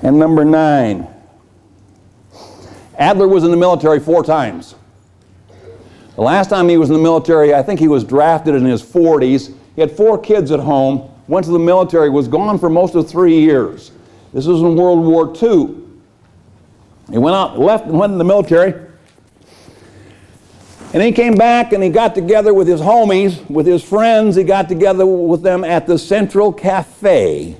And number 9, Adler was in the military 4 times. The last time he was in the military, I think he was drafted in his 40s. He had 4 kids at home, went to the military, was gone for most of 3 years. This was in World War II. He went in the military, and he came back and he got together with his homies, with his friends. He got together with them at the Central Cafe.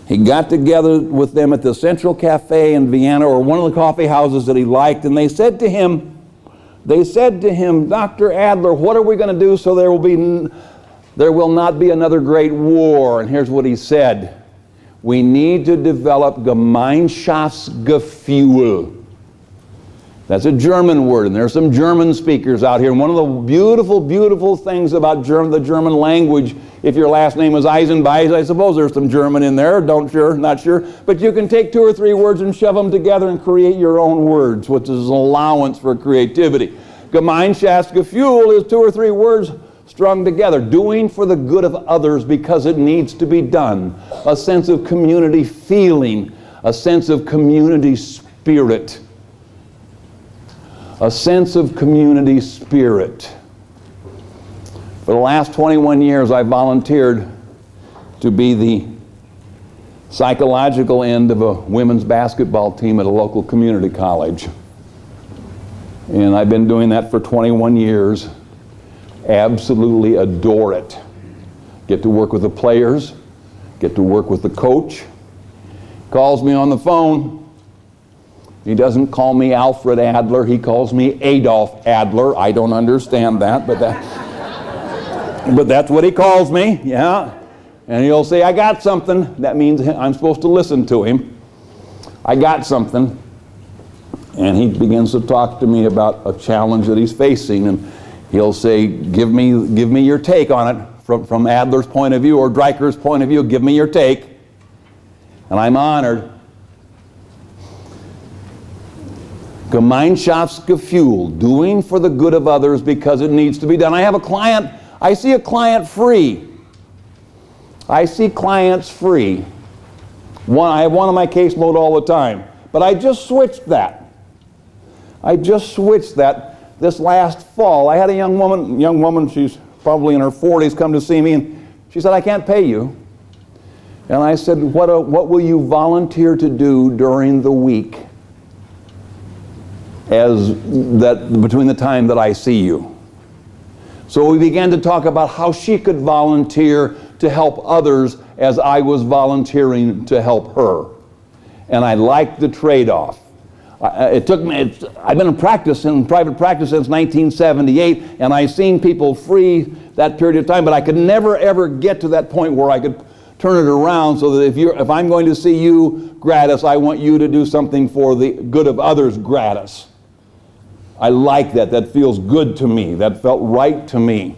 He got together with them at the Central Cafe in Vienna, or one of the coffee houses that he liked, and they said to him, Dr. Adler, what are we going to do so there will not be another great war? And here's what he said. We need to develop gemeinschaftsgefuhl. That's a German word, and there's some German speakers out here. And one of the beautiful, beautiful things about the German language, if your last name is Eisenbeis, I suppose there's some German in there, not sure. But you can take 2 or 3 words and shove them together and create your own words, which is an allowance for creativity. Gemeinschaftsgefuhl is 2 or 3 words strung together, doing for the good of others because it needs to be done. A sense of community feeling, a sense of community spirit. A sense of community spirit. For the last 21 years, I volunteered to be the psychological end of a women's basketball team at a local community college. And I've been doing that for 21 years. Absolutely adore it. Get to work with the players, get to work with the coach. Calls me on the phone. He doesn't call me Alfred Adler, he calls me Adolf Adler. I don't understand that, but that's what he calls me, yeah. And he'll say, I got something. That means I'm supposed to listen to him. I got something. And he begins to talk to me about a challenge that he's facing, and he'll say, give me your take on it from Adler's point of view or Dreicher's point of view. Give me your take. And I'm honored. Gemeinschaftsgefuhl, doing for the good of others because it needs to be done. I have a client, I see a client free. I see clients free. I have one on my caseload all the time. But I just switched that. This last fall. I had a young woman, she's probably in her 40s, come to see me, and she said, I can't pay you. And I said, what will you volunteer to do during the week between the time that I see you? So we began to talk about how she could volunteer to help others as I was volunteering to help her. And I liked the trade-off. I've been in private practice since 1978, and I've seen people free that period of time, but I could never ever get to that point where I could turn it around so that if I'm going to see you gratis, I want you to do something for the good of others gratis. I like that. That feels good to me. That felt right to me.